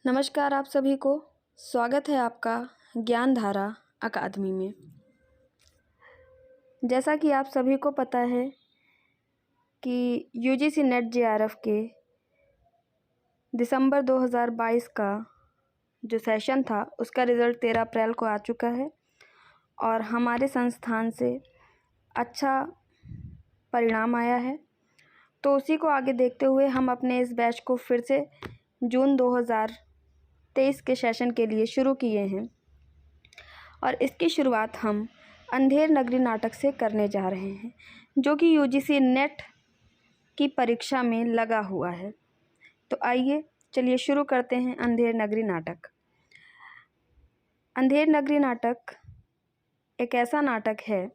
नमस्कार आप सभी को। स्वागत है आपका ज्ञान धारा अकादमी में। जैसा कि आप सभी को पता है कि यूजीसी नेट जेआरएफ के दिसंबर 2022 का जो सेशन था उसका रिज़ल्ट 13 अप्रैल को आ चुका है और हमारे संस्थान से अच्छा परिणाम आया है। तो उसी को आगे देखते हुए हम अपने इस बैच को फिर से जून 2023 के सेशन के लिए शुरू किए हैं और इसकी शुरुआत हम अंधेर नगरी नाटक से करने जा रहे हैं, जो कि यूजीसी नेट की परीक्षा में लगा हुआ है। तो आइए चलिए शुरू करते हैं अंधेर नगरी नाटक। अंधेर नगरी नाटक एक ऐसा नाटक है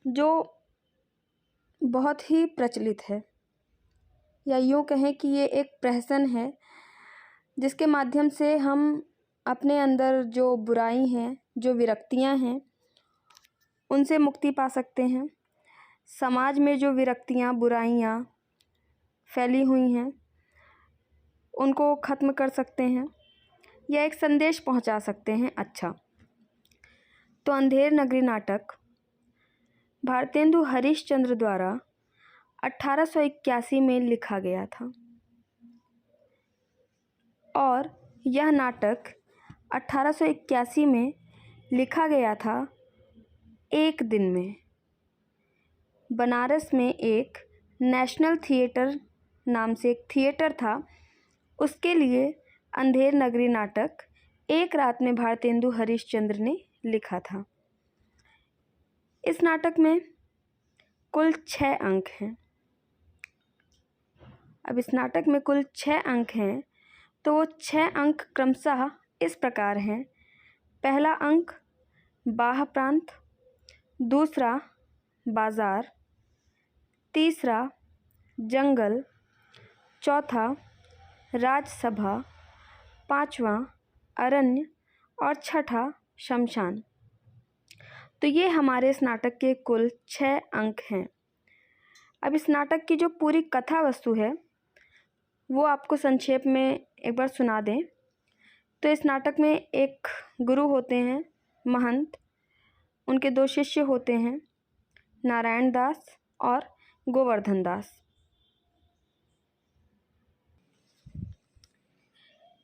जो बहुत ही प्रचलित है, या यूँ कहें कि ये एक प्रहसन है जिसके माध्यम से हम अपने अंदर जो बुराई हैं, जो विरक्तियां हैं, उनसे मुक्ति पा सकते हैं। समाज में जो विरक्तियां, बुराइयां फैली हुई हैं उनको ख़त्म कर सकते हैं या एक संदेश पहुंचा सकते हैं। अच्छा, तो अंधेर नगरी नाटक भारतेंदु हरीशचंद्र द्वारा 1881 में लिखा गया था और यह नाटक 1881 में लिखा गया था एक दिन में। बनारस में एक नेशनल थिएटर नाम से एक थिएटर था, उसके लिए अंधेर नगरी नाटक एक रात में भारतेंदु हरीशचंद्र ने लिखा था। इस नाटक में कुल 6 अंक हैं। अब इस नाटक में कुल 6 अंक हैं, तो वो 6 अंक क्रमशः इस प्रकार हैं। पहला अंक बाह प्रांत, दूसरा बाज़ार, तीसरा जंगल, चौथा राजसभा, पांचवा अरण्य और छठा शमशान। तो ये हमारे इस नाटक के कुल 6 अंक हैं। अब इस नाटक की जो पूरी कथा वस्तु है वो आपको संक्षेप में एक बार सुना दें। तो इस नाटक में एक गुरु होते हैं, महंत, उनके 2 शिष्य होते हैं, नारायण दास और गोवर्धन दास।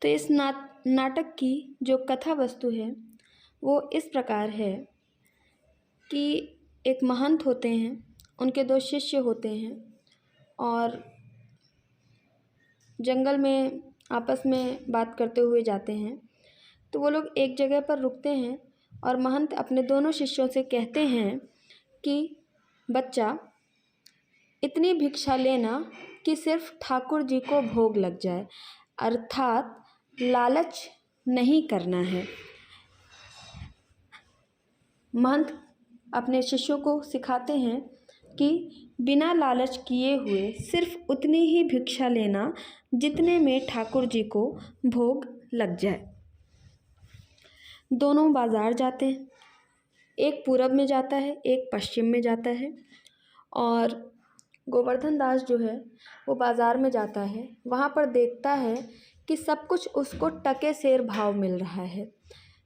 तो इस नाटक की जो कथा वस्तु है वो इस प्रकार है कि एक महंत होते हैं, उनके 2 शिष्य होते हैं और जंगल में आपस में बात करते हुए जाते हैं। तो वो लोग एक जगह पर रुकते हैं और महंत अपने दोनों शिष्यों से कहते हैं कि बच्चा, इतनी भिक्षा लेना कि सिर्फ ठाकुर जी को भोग लग जाए, अर्थात लालच नहीं करना है। महंत अपने शिष्यों को सिखाते हैं कि बिना लालच किए हुए सिर्फ उतनी ही भिक्षा लेना जितने में ठाकुर जी को भोग लग जाए। दोनों बाज़ार जाते हैं, एक पूरब में जाता है, एक पश्चिम में जाता है। और गोवर्धन दास जो है वो बाज़ार में जाता है, वहाँ पर देखता है कि सब कुछ उसको टके सेर भाव मिल रहा है।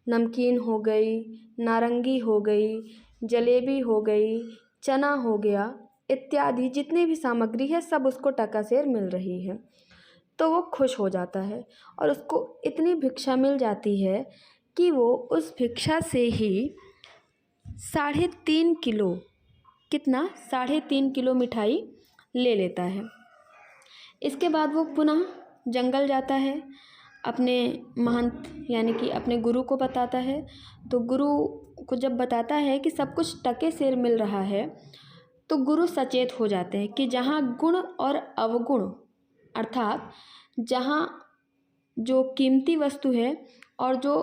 नमकीन हो गई, नारंगी हो गई, जलेबी हो गई, चना हो गया इत्यादि जितनी भी सामग्री है सब उसको टका सेर मिल रही है। तो वो खुश हो जाता है और उसको इतनी भिक्षा मिल जाती है कि वो उस भिक्षा से ही 3.5 किलो, कितना 3.5 किलो मिठाई ले लेता है। इसके बाद वो पुनः जंगल जाता है, अपने महंत यानी कि अपने गुरु को बताता है। तो गुरु को जब बताता है कि सब कुछ टके सेर मिल रहा है, तो गुरु सचेत हो जाते हैं कि जहाँ गुण और अवगुण, अर्थात जहाँ जो कीमती वस्तु है और जो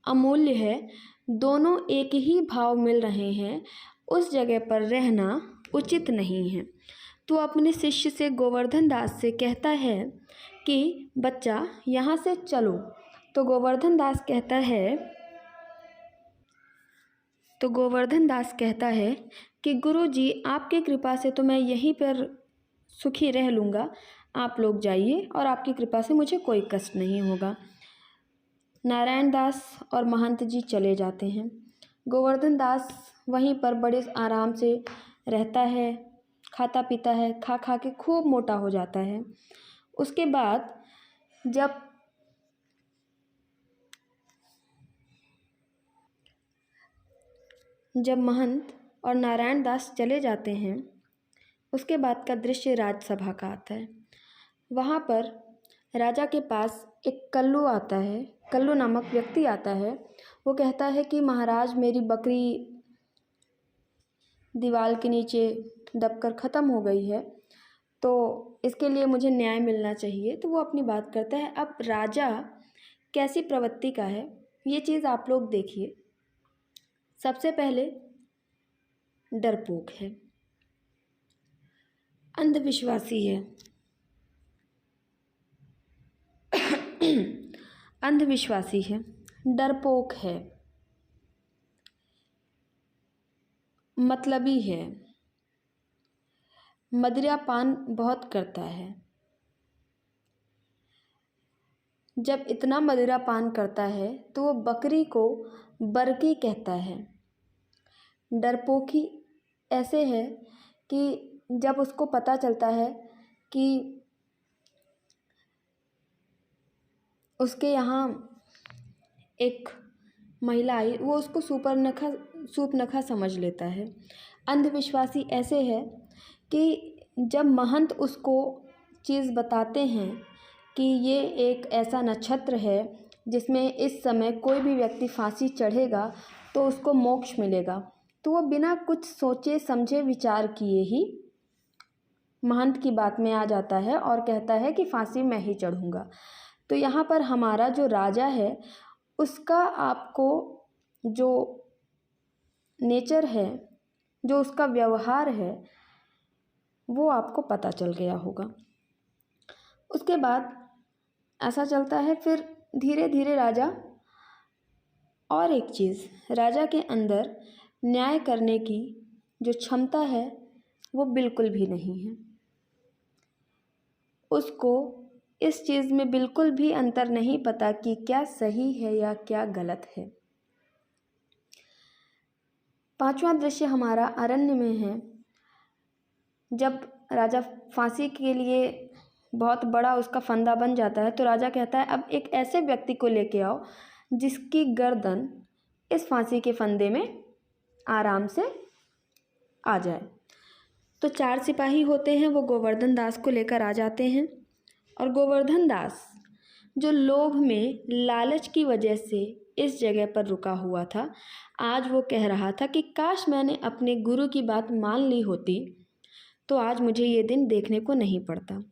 अमूल्य है, दोनों एक ही भाव मिल रहे हैं, उस जगह पर रहना उचित नहीं है। तो अपने शिष्य से, गोवर्धन दास से कहता है कि बच्चा यहाँ से चलो। तो गोवर्धन दास कहता है कि गुरुजी, आपकी कृपा से तो मैं यहीं पर सुखी रह लूँगा, आप लोग जाइए और आपकी कृपा से मुझे कोई कष्ट नहीं होगा। नारायण दास और महंत जी चले जाते हैं। गोवर्धन दास वहीं पर बड़े आराम से रहता है, खाता पीता है, खा खा के खूब मोटा हो जाता है। उसके बाद जब महंत और नारायण दास चले जाते हैं, उसके बाद का दृश्य राजसभा का आता है। वहाँ पर राजा के पास एक कल्लू आता है, कल्लू नामक व्यक्ति आता है। वो कहता है कि महाराज, मेरी बकरी दीवार के नीचे दबकर ख़त्म हो गई है, तो इसके लिए मुझे न्याय मिलना चाहिए। तो वो अपनी बात करता है। अब राजा कैसी प्रवृत्ति का है ये चीज़ आप लोग देखिए। सबसे पहले डरपोक है, अंधविश्वासी है, अंधविश्वासी है, डरपोक है, मतलबी है, मदिरापान बहुत करता है। जब इतना मदिरापान करता है तो वो बकरी को बरकी कहता है। डरपोकी ऐसे है कि जब उसको पता चलता है कि उसके यहाँ एक महिला आई, वो उसको सूपनखा समझ लेता है। अंधविश्वासी ऐसे है कि जब महंत उसको चीज़ बताते हैं कि ये एक ऐसा नक्षत्र है जिसमें इस समय कोई भी व्यक्ति फांसी चढ़ेगा तो उसको मोक्ष मिलेगा, तो वो बिना कुछ सोचे समझे विचार किए ही महंत की बात में आ जाता है और कहता है कि फांसी मैं ही चढ़ूँगा। तो यहाँ पर हमारा जो राजा है उसका आपको जो नेचर है, जो उसका व्यवहार है, वो आपको पता चल गया होगा। उसके बाद ऐसा चलता है, फिर धीरे धीरे राजा, और एक चीज़, राजा के अंदर न्याय करने की जो क्षमता है वो बिल्कुल भी नहीं है। उसको इस चीज़ में बिल्कुल भी अंतर नहीं पता कि क्या सही है या क्या गलत है। पांचवा दृश्य हमारा अरण्य में है। जब राजा फांसी के लिए बहुत बड़ा उसका फंदा बन जाता है तो राजा कहता है अब एक ऐसे व्यक्ति को लेके आओ जिसकी गर्दन इस फांसी के फंदे में आराम से आ जाए। तो 4 सिपाही होते हैं, वो गोवर्धन दास को लेकर आ जाते हैं। और गोवर्धन दास जो लोभ में, लालच की वजह से इस जगह पर रुका हुआ था, आज वो कह रहा था कि काश मैंने अपने गुरु की बात मान ली होती तो आज मुझे ये दिन देखने को नहीं पड़ता।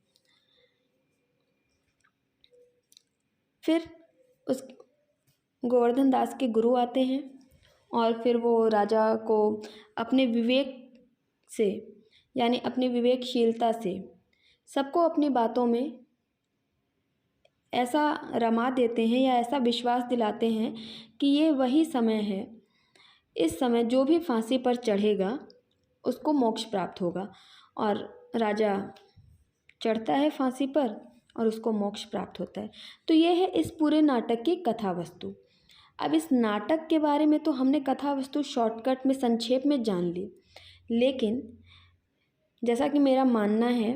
फिर उस गोवर्धन दास के गुरु आते हैं और फिर वो राजा को अपने विवेक से, यानी अपनी विवेकशीलता से सबको अपनी बातों में ऐसा रमा देते हैं या ऐसा विश्वास दिलाते हैं कि ये वही समय है, इस समय जो भी फांसी पर चढ़ेगा उसको मोक्ष प्राप्त होगा। और राजा चढ़ता है फांसी पर और उसको मोक्ष प्राप्त होता है। तो ये है इस पूरे नाटक की कथा वस्तु। अब इस नाटक के बारे में तो हमने कथा वस्तु शॉर्टकट में, संक्षेप में जान ली, लेकिन जैसा कि मेरा मानना है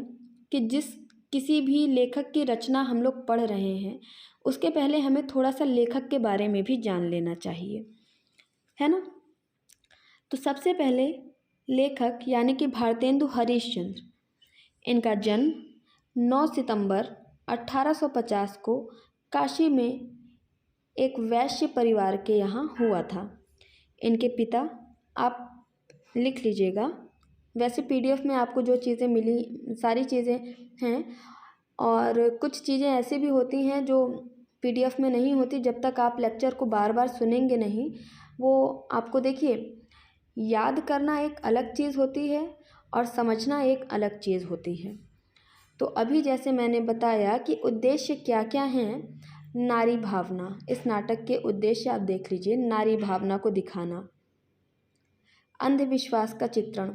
कि किसी भी लेखक की रचना हम लोग पढ़ रहे हैं उसके पहले हमें थोड़ा सा लेखक के बारे में भी जान लेना चाहिए, है ना। तो सबसे पहले लेखक यानी कि भारतेंदु हरीशचंद्र, इनका जन्म 9 सितंबर 1850 को काशी में एक वैश्य परिवार के यहाँ हुआ था। इनके पिता, आप लिख लीजिएगा, वैसे पीडीएफ में आपको जो चीज़ें मिली सारी चीज़ें हैं, और कुछ चीज़ें ऐसी भी होती हैं जो पीडीएफ में नहीं होती। जब तक आप लेक्चर को बार बार सुनेंगे नहीं, वो आपको, देखिए, याद करना एक अलग चीज़ होती है और समझना एक अलग चीज़ होती है। तो अभी जैसे मैंने बताया कि उद्देश्य क्या क्या हैं, नारी भावना, इस नाटक के उद्देश्य आप देख लीजिए, नारी भावना को दिखाना, अंधविश्वास का चित्रण।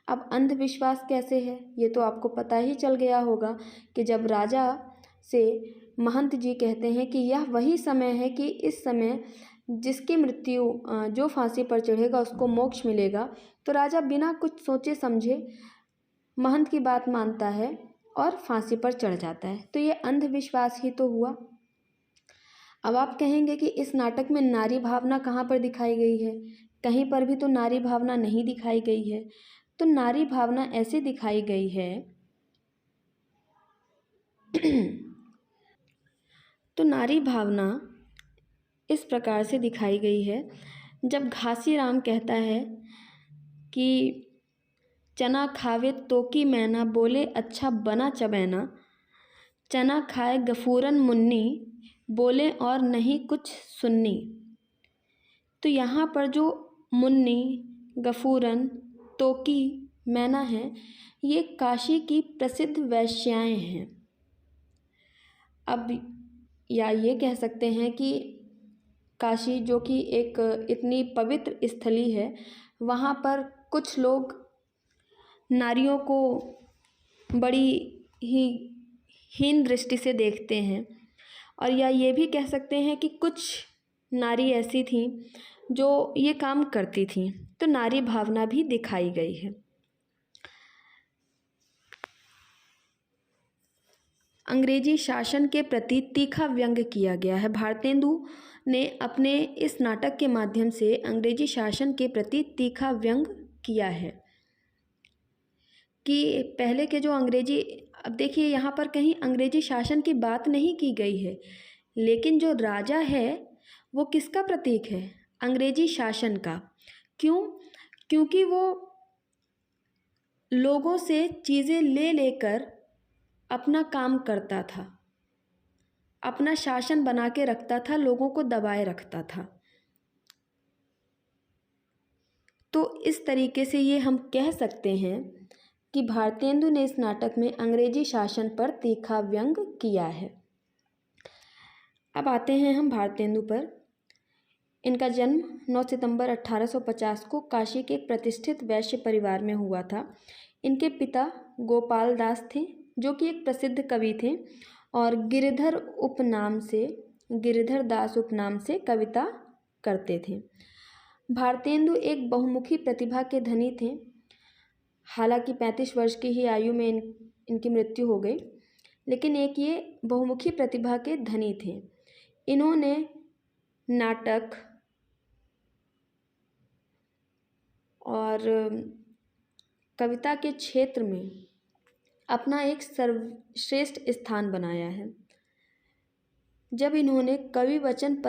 अब अंधविश्वास कैसे है ये तो आपको पता ही चल गया होगा कि जब राजा से महंत जी कहते हैं कि यह वही समय है कि इस समय जिसकी मृत्यु जो फांसी पर चढ़ेगा उसको मोक्ष मिलेगा, तो राजा बिना कुछ सोचे समझे महंत की बात मानता है और फांसी पर चढ़ जाता है। तो ये अंधविश्वास ही तो हुआ। अब आप कहेंगे कि इस नाटक में नारी भावना कहाँ पर दिखाई गई है? कहीं पर भी तो नारी भावना नहीं दिखाई गई है। तो नारी भावना ऐसे दिखाई गई है तो नारी भावना इस प्रकार से दिखाई गई है, जब घासीराम कहता है कि चना खावे तो की मैना, बोले अच्छा बना चबैना, चना खाए गफूरन मुन्नी, बोले और नहीं कुछ सुन्नी। तो यहाँ पर जो मुन्नी, गफूरन, तोकी, मैना है, ये काशी की प्रसिद्ध वेश्याएं हैं। अब या ये कह सकते हैं कि काशी जो कि एक इतनी पवित्र स्थली है, वहाँ पर कुछ लोग नारियों को बड़ी ही हीन दृष्टि से देखते हैं, और या ये भी कह सकते हैं कि कुछ नारी ऐसी थीं जो ये काम करती थीं। तो नारी भावना भी दिखाई गई है। अंग्रेजी शासन के प्रति तीखा व्यंग्य किया गया है। भारतेंदु ने अपने इस नाटक के माध्यम से अंग्रेजी शासन के प्रति तीखा व्यंग्य किया है कि पहले के जो अंग्रेजी, अब देखिए यहाँ पर कहीं अंग्रेजी शासन की बात नहीं की गई है, लेकिन जो राजा है वो किसका प्रतीक है? अंग्रेजी शासन का। क्यों? क्योंकि वो लोगों से चीज़ें ले लेकर अपना काम करता था, अपना शासन बना के रखता था, लोगों को दबाए रखता था। तो इस तरीके से ये हम कह सकते हैं कि भारतेंदु ने इस नाटक में अंग्रेजी शासन पर तीखा व्यंग्य किया है। अब आते हैं हम भारतेंदु पर। इनका जन्म 9 सितंबर 1850 को काशी के एक प्रतिष्ठित वैश्य परिवार में हुआ था। इनके पिता गोपाल दास थे जो कि एक प्रसिद्ध कवि थे और गिरिधर दास उपनाम से कविता करते थे। भारतेंदु एक बहुमुखी प्रतिभा के धनी थे। हालांकि 35 वर्ष की ही आयु में इनकी मृत्यु हो गई, लेकिन एक ये बहुमुखी प्रतिभा के धनी थे। इन्होंने नाटक और कविता के क्षेत्र में अपना एक सर्वश्रेष्ठ स्थान बनाया है। जब इन्होंने कविवचन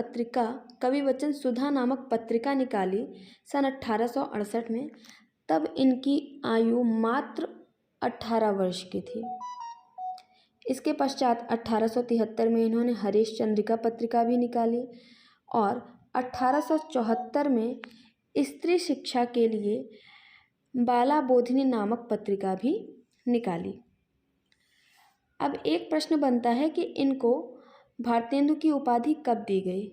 सुधा नामक पत्रिका निकाली सन 1868 में, तब इनकी आयु मात्र 18 वर्ष की थी। इसके पश्चात 1873 में इन्होंने हरीश चंद्रिका पत्रिका भी निकाली और 1874 में स्त्री शिक्षा के लिए बाला बोधिनी नामक पत्रिका भी निकाली। अब एक प्रश्न बनता है कि इनको भारतेंदु की उपाधि कब दी गई?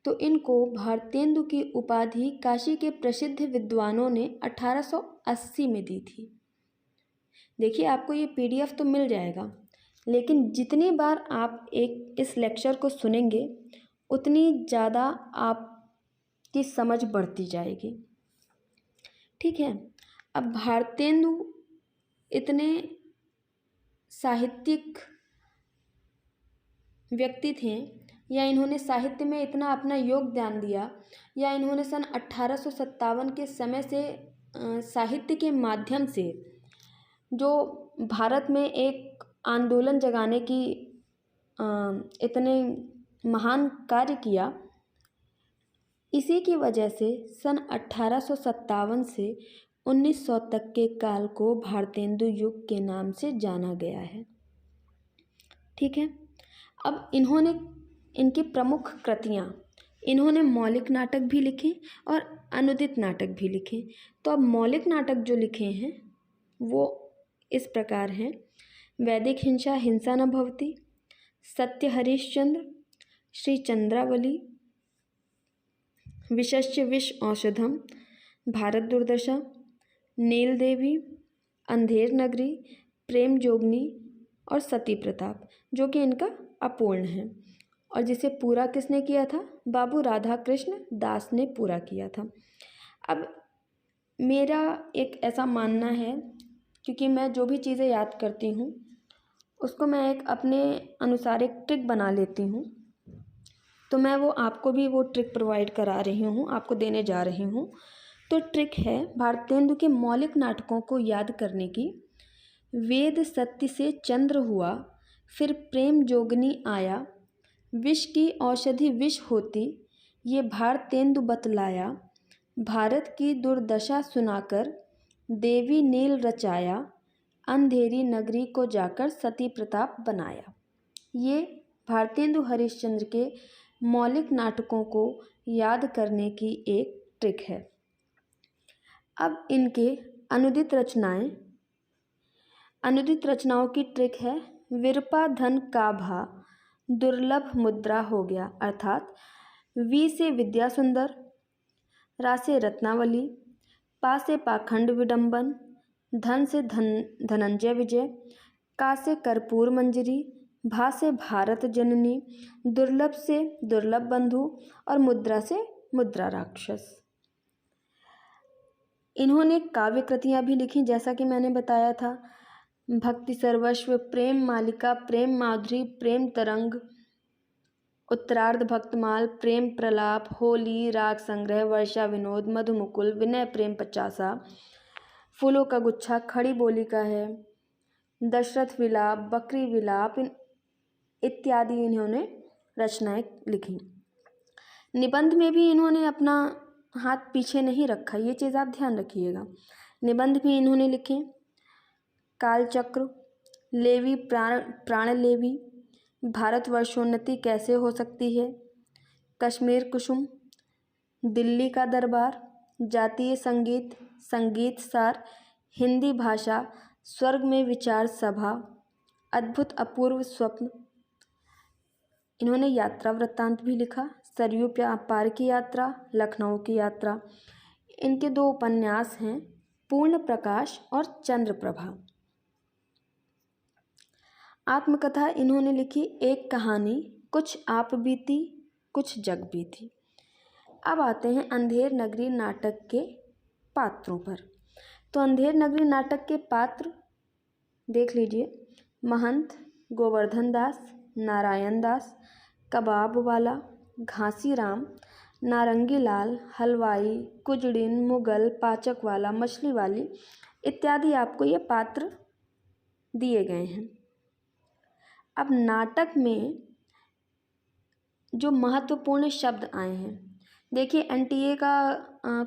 तो इनको भारतेंदु की उपाधि काशी के प्रसिद्ध विद्वानों ने 1880 में दी थी। देखिए, आपको ये PDF तो मिल जाएगा, लेकिन जितनी बार आप इस लेक्चर को सुनेंगे उतनी ज़्यादा आपकी समझ बढ़ती जाएगी। ठीक है। अब भारतेंदु इतने साहित्यिक व्यक्ति थे, या इन्होंने साहित्य में इतना अपना योगदान दिया, या इन्होंने सन 1857 के समय से साहित्य के माध्यम से जो भारत में एक आंदोलन जगाने की इतने महान कार्य किया, इसी की वजह से सन 1857 से 1900 तक के काल को भारतेंदु युग के नाम से जाना गया है। ठीक है। अब इनकी प्रमुख कृतियाँ, इन्होंने मौलिक नाटक भी लिखे और अनुदित नाटक भी लिखे। तो अब मौलिक नाटक जो लिखे हैं वो इस प्रकार हैं: वैदिक हिंसा, हिंसा न भवति, सत्य हरिश्चंद्र, श्री चंद्रावली, विशस्य विष औषधम, भारत दुर्दशा, नील देवी, अंधेर नगरी, प्रेम जोगनी और सती प्रताप, जो कि इनका अपूर्ण है और जिसे पूरा किसने किया था? बाबू राधा कृष्ण दास ने पूरा किया था। अब मेरा एक ऐसा मानना है, क्योंकि मैं जो भी चीज़ें याद करती हूँ उसको मैं एक अपने अनुसार एक ट्रिक बना लेती हूँ, तो मैं वो आपको भी वो ट्रिक प्रोवाइड करा रही हूँ, आपको देने जा रही हूँ। तो ट्रिक है भारतेंदु के मौलिक नाटकों को याद करने की। वेद सत्य से चंद्र हुआ, फिर प्रेम जोगनी आया, विष की औषधि विष होती, ये भारतेंदु बतलाया, भारत की दुर्दशा सुनाकर देवी नील रचाया, अंधेरी नगरी को जाकर सती प्रताप बनाया। ये भारतेंदु हरिश्चंद्र के मौलिक नाटकों को याद करने की एक ट्रिक है। अब इनके अनुदित रचनाओं की ट्रिक है। विरपा धन का भा दुर्लभ मुद्रा हो गया, अर्थात वी से विद्या सुंदर, रा से रत्नावली, पा से पाखंड विडंबन, धन से धनंजय विजय, का से कर्पूर मंजरी, भा से भारत जननी, दुर्लभ से दुर्लभ बंधु और मुद्रा से मुद्रा राक्षस। इन्होंने काव्य कृतियाँ भी लिखी, जैसा कि मैंने बताया था। भक्ति सर्वस्व, प्रेम मालिका, प्रेम माधुरी, प्रेम तरंग, उत्तरार्ध भक्तमाल, प्रेम प्रलाप, होली, राग संग्रह, वर्षा विनोद, मधुमुकुल, विनय प्रेम 50, फूलों का गुच्छा, खड़ी बोली का है, दशरथ विलाप, बकरी विलाप इत्यादि इन्होंने रचनाएं लिखी। निबंध में भी इन्होंने अपना हाथ पीछे नहीं रखा, ये चीज़ आप ध्यान रखिएगा। निबंध भी इन्होंने लिखे। कालचक्र, लेवी प्राण लेवी, भारतवर्षोन्नति कैसे हो सकती है, कश्मीर कुसुम, दिल्ली का दरबार, जातीय संगीत, संगीत सार, हिंदी भाषा, स्वर्ग में विचार सभा, अद्भुत अपूर्व स्वप्न। इन्होंने यात्रा वृत्तांत भी लिखा। सरयू पार की यात्रा, लखनऊ की यात्रा। इनके 2 उपन्यास हैं, पूर्ण प्रकाश और चंद्रप्रभा। आत्मकथा इन्होंने लिखी एक कहानी, कुछ आप बीती कुछ जग बीती। अब आते हैं अंधेर नगरी नाटक के पात्रों पर। तो अंधेर नगरी नाटक के पात्र देख लीजिए। महंत गोवर्धन दास, नारायण दास, कबाब वाला, घासी राम, नारंगी लाल, हलवाई, कुजड़िन, मुगल, पाचक वाला, मछली वाली इत्यादि आपको ये पात्र दिए गए हैं। अब नाटक में जो महत्वपूर्ण शब्द आए हैं, देखिए एनटीए का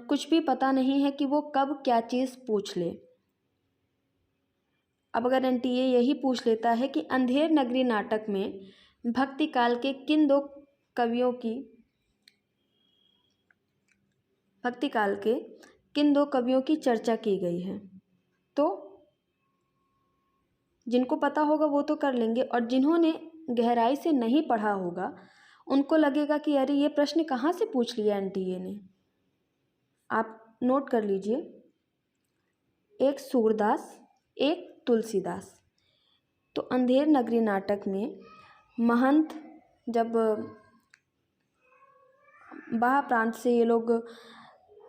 कुछ भी पता नहीं है कि वो कब क्या चीज़ पूछ ले। अब अगर एनटीए यही पूछ लेता है कि अंधेर नगरी नाटक में भक्ति काल के किन 2 कवियों की चर्चा की गई है, तो जिनको पता होगा वो तो कर लेंगे, और जिन्होंने गहराई से नहीं पढ़ा होगा उनको लगेगा कि अरे ये प्रश्न कहाँ से पूछ लिया एनटीए ने। आप नोट कर लीजिए, एक सूरदास, एक तुलसीदास। तो अंधेर नगरी नाटक में महंत जब बाह प्रांत से ये लोग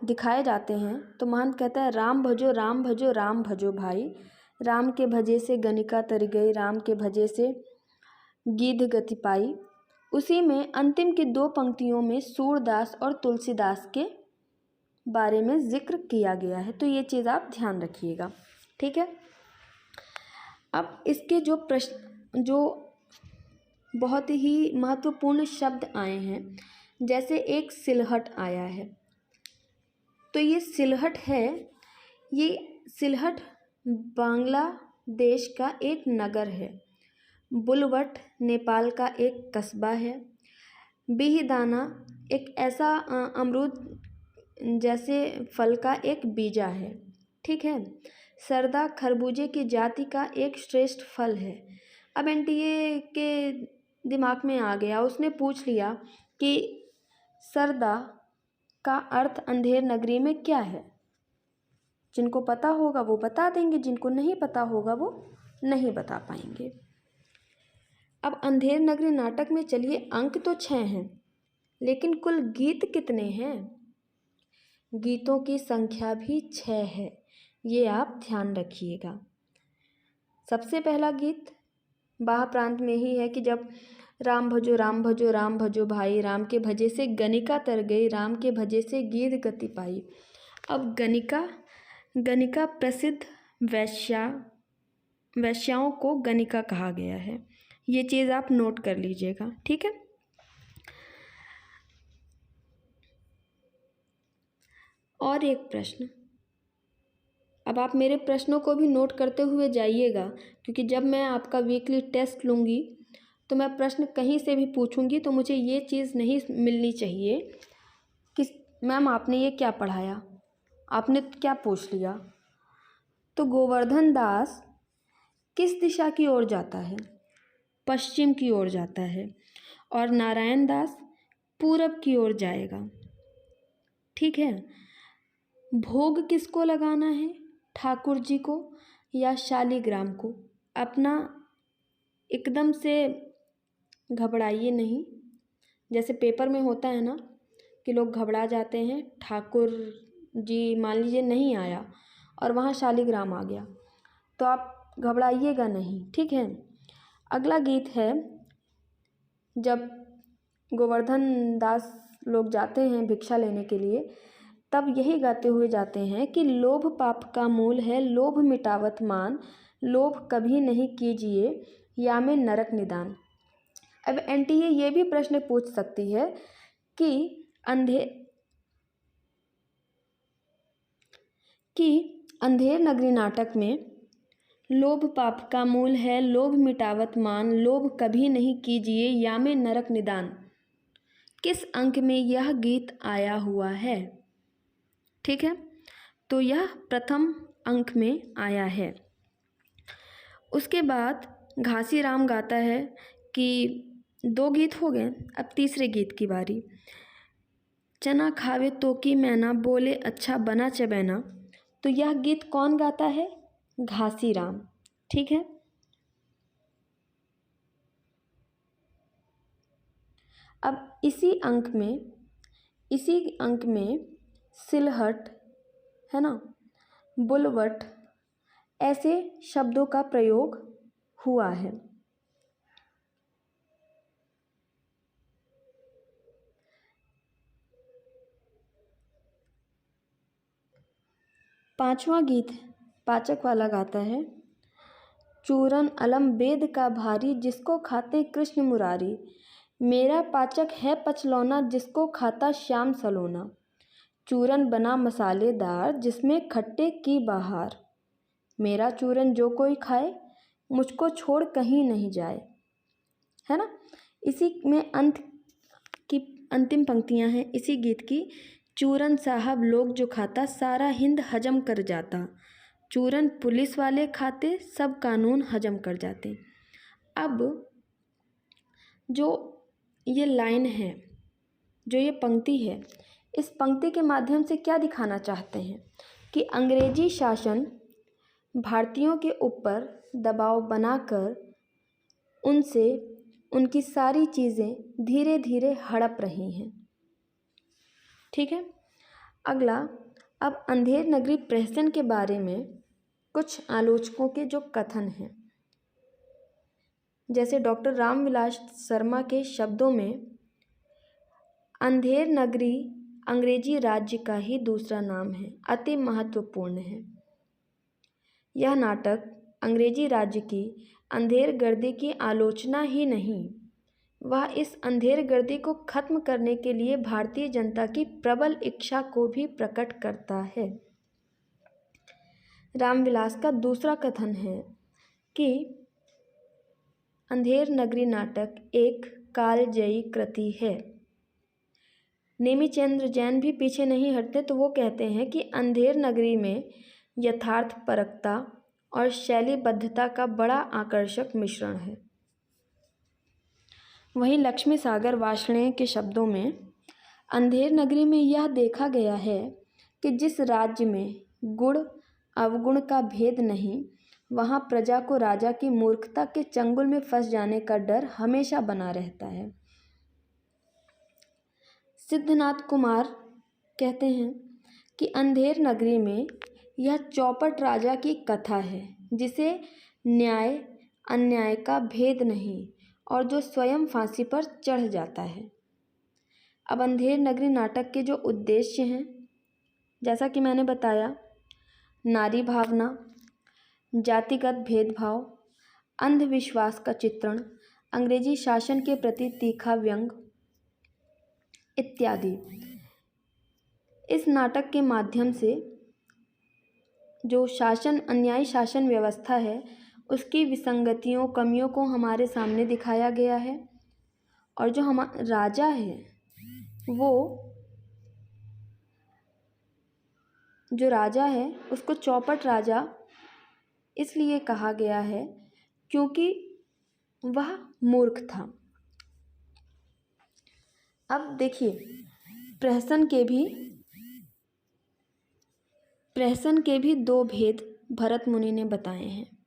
दिखाए जाते हैं तो महंत कहता है राम भजो राम भजो राम भजो भाई, राम के भजे से गणिका तर गई, राम के भजे से गीध गति पाई। उसी में अंतिम की 2 पंक्तियों में सूरदास और तुलसीदास के बारे में जिक्र किया गया है, तो ये चीज़ आप ध्यान रखिएगा, ठीक है। अब इसके जो बहुत ही महत्वपूर्ण शब्द आए हैं, जैसे एक सिलहट आया है, तो ये सिलहट है, ये सिलहट बांग्लादेश का एक नगर है। बुलवट नेपाल का एक कस्बा है। बिहिदाना एक ऐसा अमरूद जैसे फल का एक बीजा है, ठीक है। सरदा खरबूजे की जाति का एक श्रेष्ठ फल है। अब एनटीए के दिमाग में आ गया, उसने पूछ लिया कि सरदा का अर्थ अंधेर नगरी में क्या है। जिनको पता होगा वो बता देंगे, जिनको नहीं पता होगा वो नहीं बता पाएंगे। अब अंधेर नगरी नाटक में चलिए अंक तो 6 हैं, लेकिन कुल गीत कितने हैं? गीतों की संख्या भी 6 है, ये आप ध्यान रखिएगा। सबसे पहला गीत बाह प्रांत में ही है कि जब राम भजो राम भजो राम भजो भाई, राम के भजे से गणिका तर गई, राम के भजे से गीत गति पाई। अब गणिका प्रसिद्ध वैश्याओं को गणिका कहा गया है, ये चीज़ आप नोट कर लीजिएगा, ठीक है। और एक प्रश्न, अब आप मेरे प्रश्नों को भी नोट करते हुए जाइएगा, क्योंकि जब मैं आपका वीकली टेस्ट लूँगी तो मैं प्रश्न कहीं से भी पूछूंगी तो मुझे ये चीज़ नहीं मिलनी चाहिए कि मैम आपने ये क्या पढ़ाया, आपने क्या पूछ लिया। तो गोवर्धन दास किस दिशा की ओर जाता है? पश्चिम की ओर जाता है, और नारायण दास पूरब की ओर जाएगा, ठीक है। भोग किसको लगाना है, ठाकुर जी को या शालीग्राम को? अपना एकदम से घबराइए नहीं, जैसे पेपर में होता है ना कि लोग घबरा जाते हैं, ठाकुर जी मान लीजिए नहीं आया और वहाँ शालीग्राम आ गया, तो आप घबराइएगा नहीं, ठीक है। अगला गीत है, जब गोवर्धन दास लोग जाते हैं भिक्षा लेने के लिए, तब यही गाते हुए जाते हैं कि लोभ पाप का मूल है, लोभ मिटावत मान, लोभ कभी नहीं कीजिए या में नरक निदान। अब एनटीए ये भी प्रश्न पूछ सकती है कि अंधेर नगरी नाटक में लोभ पाप का मूल है, लोभ मिटावत मान, लोभ कभी नहीं कीजिए या में नरक निदान, किस अंक में यह गीत आया हुआ है? ठीक है, तो यह प्रथम अंक में आया है। उसके बाद घासीराम गाता है कि 2 गीत हो गए, अब तीसरे गीत की बारी। चना खावे तो की मैना, बोले अच्छा बना चबैना। तो यह गीत कौन गाता है? घासीराम, ठीक है। अब इसी अंक में सिलहट है ना, बुलवट ऐसे शब्दों का प्रयोग हुआ है। पांचवा गीत पाचक वाला गाता है, चूरन अलम वेद का भारी, जिसको खाते कृष्ण मुरारी, मेरा पाचक है पचलौना, जिसको खाता श्याम सलोना, चूरन बना मसालेदार, जिसमें खट्टे की बहार, मेरा चूरन जो कोई खाए, मुझको छोड़ कहीं नहीं जाए, है ना। इसी में अंतिम पंक्तियां हैं इसी गीत की। चूरन साहब लोग जो खाता, सारा हिंद हजम कर जाता, चूरन पुलिस वाले खाते, सब कानून हजम कर जाते। अब जो ये लाइन है, जो ये पंक्ति है, इस पंक्ति के माध्यम से क्या दिखाना चाहते हैं कि अंग्रेजी शासन भारतीयों के ऊपर दबाव बनाकर उनसे उनकी सारी चीज़ें धीरे धीरे हड़प रही हैं, ठीक है। अगला, अब अंधेर नगरी प्रहसन के बारे में कुछ आलोचकों के जो कथन हैं, जैसे डॉक्टर रामविलास शर्मा के शब्दों में, अंधेर नगरी अंग्रेजी राज्य का ही दूसरा नाम है, अति महत्वपूर्ण है। यह नाटक अंग्रेजी राज्य की अंधेर गर्दी की आलोचना ही नहीं, वह इस अंधेर गर्दी को खत्म करने के लिए भारतीय जनता की प्रबल इच्छा को भी प्रकट करता है। रामविलास का दूसरा कथन है कि अंधेर नगरी नाटक एक कालजयी कृति है। नेमिचंद्र जैन भी पीछे नहीं हटते, तो वो कहते हैं कि अंधेर नगरी में यथार्थपरकता और शैलीबद्धता का बड़ा आकर्षक मिश्रण है। वहीं लक्ष्मी सागर वार्ष्णेय के शब्दों में, अंधेर नगरी में यह देखा गया है कि जिस राज्य में गुड़ अवगुण का भेद नहीं, वहाँ प्रजा को राजा की मूर्खता के चंगुल में फंस जाने का डर हमेशा बना रहता है। सिद्धनाथ कुमार कहते हैं कि अंधेर नगरी में यह चौपट राजा की कथा है, जिसे न्याय अन्याय का भेद नहीं और जो स्वयं फांसी पर चढ़ जाता है। अब अंधेर नगरी नाटक के जो उद्देश्य हैं, जैसा कि मैंने बताया, नारी भावना, जातिगत भेदभाव, अंधविश्वास का चित्रण, अंग्रेजी शासन के प्रति तीखा व्यंग इत्यादि। इस नाटक के माध्यम से जो अन्यायी शासन व्यवस्था है उसकी विसंगतियों, कमियों को हमारे सामने दिखाया गया है। और जो राजा है, जो राजा है उसको चौपट राजा इसलिए कहा गया है क्योंकि वह मूर्ख था। अब देखिए, प्रहसन के भी दो भेद भरत मुनि ने बताए हैं।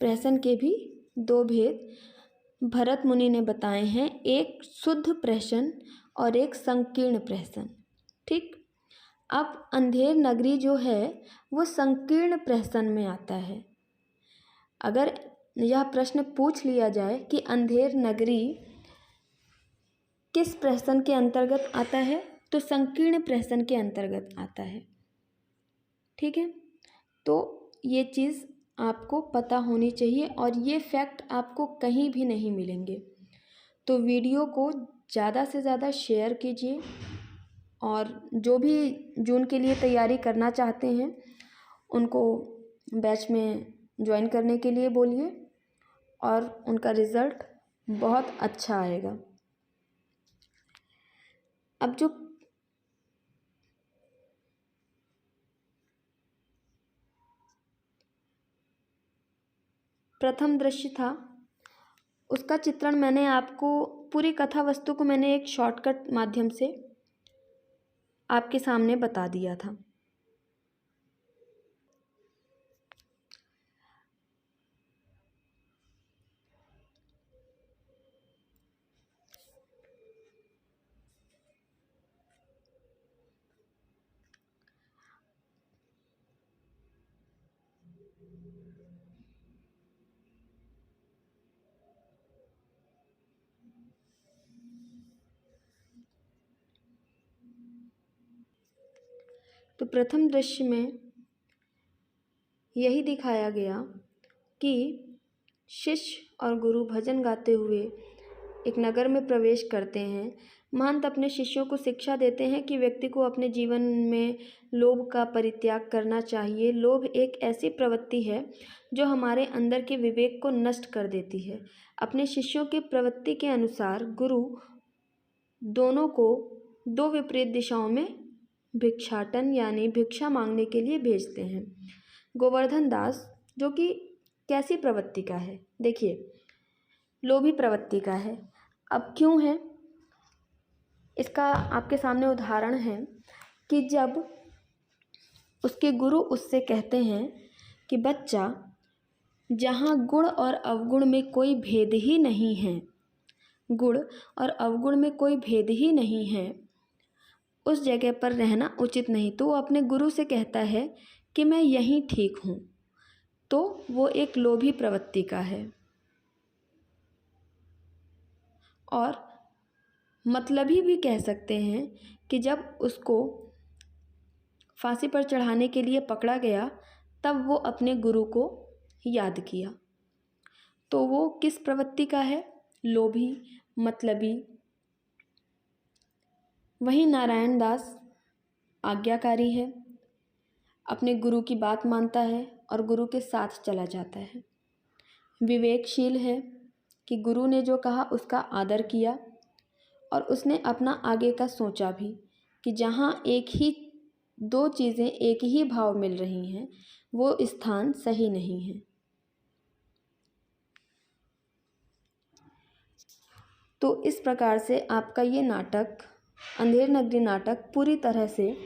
प्रहसन के भी दो भेद भरत मुनि ने बताए हैं, एक शुद्ध प्रहसन और एक संकीर्ण प्रहसन। ठीक, अब अंधेर नगरी जो है वो संकीर्ण प्रहसन में आता है। अगर यह प्रश्न पूछ लिया जाए कि अंधेर नगरी किस प्रहसन के अंतर्गत आता है, तो संकीर्ण प्रहसन के अंतर्गत आता है। ठीक है, तो ये चीज़ आपको पता होनी चाहिए और ये फैक्ट आपको कहीं भी नहीं मिलेंगे। तो वीडियो को ज़्यादा से ज़्यादा शेयर कीजिए और जो भी जून के लिए तैयारी करना चाहते हैं उनको बैच में ज्वाइन करने के लिए बोलिए और उनका रिज़ल्ट बहुत अच्छा आएगा। अब जो प्रथम दृश्य था उसका चित्रण मैंने आपको, पूरी कथा वस्तु को मैंने एक शॉर्टकट माध्यम से आपके सामने बता दिया था। तो प्रथम दृश्य में यही दिखाया गया कि शिष्य और गुरु भजन गाते हुए एक नगर में प्रवेश करते हैं। महंत अपने शिष्यों को शिक्षा देते हैं कि व्यक्ति को अपने जीवन में लोभ का परित्याग करना चाहिए। लोभ एक ऐसी प्रवृत्ति है जो हमारे अंदर के विवेक को नष्ट कर देती है। अपने शिष्यों की प्रवृत्ति के अनुसार गुरु दोनों को दो विपरीत दिशाओं में भिक्षाटन यानी भिक्षा मांगने के लिए भेजते हैं। गोवर्धन दास जो कि कैसी प्रवृत्ति का है, देखिए, लोभी प्रवृत्ति का है। अब क्यों है, इसका आपके सामने उदाहरण है कि जब उसके गुरु उससे कहते हैं कि बच्चा, जहाँ गुण और अवगुण में कोई भेद ही नहीं है, गुण और अवगुण में कोई भेद ही नहीं है, उस जगह पर रहना उचित नहीं। तो वो अपने गुरु से कहता है कि मैं यहीं ठीक हूँ। तो वो एक लोभी प्रवृत्ति का है। और मतलबी भी कह सकते हैं कि जब उसको फांसी पर चढ़ाने के लिए पकड़ा गया तब वो अपने गुरु को याद किया। तो वो किस प्रवृत्ति का है, लोभी, मतलबी। वहीं नारायण दास आज्ञाकारी है, अपने गुरु की बात मानता है और गुरु के साथ चला जाता है। विवेकशील है कि गुरु ने जो कहा उसका आदर किया और उसने अपना आगे का सोचा भी कि जहाँ एक ही दो चीज़ें एक ही भाव मिल रही हैं वो स्थान सही नहीं है। तो इस प्रकार से आपका ये नाटक, अंधेर नगरी नाटक, पूरी तरह से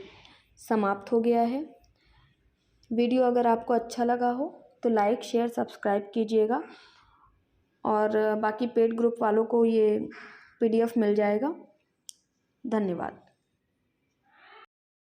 समाप्त हो गया है। वीडियो अगर आपको अच्छा लगा हो तो लाइक शेयर सब्सक्राइब कीजिएगा और बाकी पेड ग्रुप वालों को ये PDF मिल जाएगा। धन्यवाद।